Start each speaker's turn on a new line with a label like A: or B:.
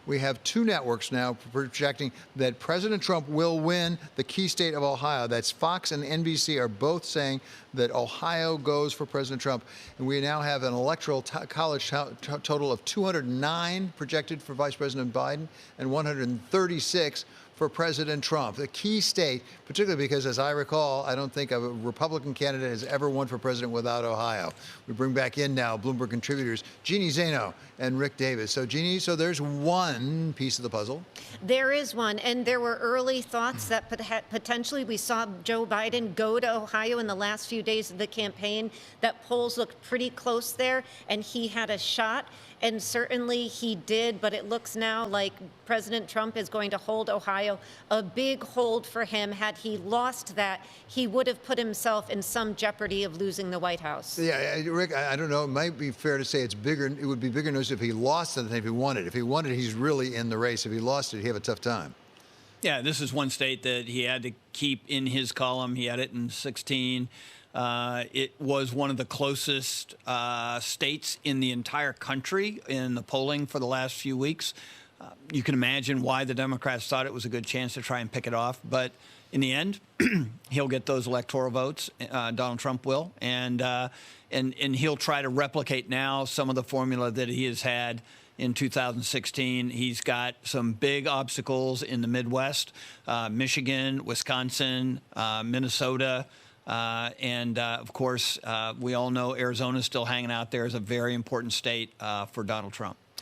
A: we have two networks now projecting that President Trump will win the key state of Ohio. That's Fox and NBC are both saying that Ohio goes for President Trump. And we now have an electoral college total of 209 projected for Vice President Biden and 136 for President Trump. The key state, particularly because, as I recall, I don't think a Republican candidate has ever won for president without Ohio. We bring back in now Bloomberg contributors Jeanne Zaino and Rick Davis. So, Jeanne, so there's one piece of the puzzle.
B: There is one, and there were early thoughts that potentially we saw Joe Biden go to Ohio in the last few days of the campaign, that polls looked pretty close there, and he had a shot. And certainly he did, but it looks now like President Trump is going to hold Ohio. A big hold for him. Had he lost that, he would have put himself in some jeopardy of losing the White House.
A: Yeah, Rick, I don't know. It might be fair to say it's bigger. It would be bigger news if he lost it than if he won it. If he won it, he's really in the race. If he lost it, he'd have a tough time.
C: Yeah, this is one state that he had to keep in his column. He had it in 16. It was one of the closest states in the entire country in the polling for the last few weeks. You can imagine why the Democrats thought it was a good chance to try and pick it off. But in the end, he'll get those electoral votes. Donald Trump will. And he'll try to replicate now some of the formula that he has had in 2016. He's got some big obstacles in the Midwest, Michigan, Wisconsin, Minnesota. Of course, we all know Arizona's still hanging out there as a very important state for Donald Trump.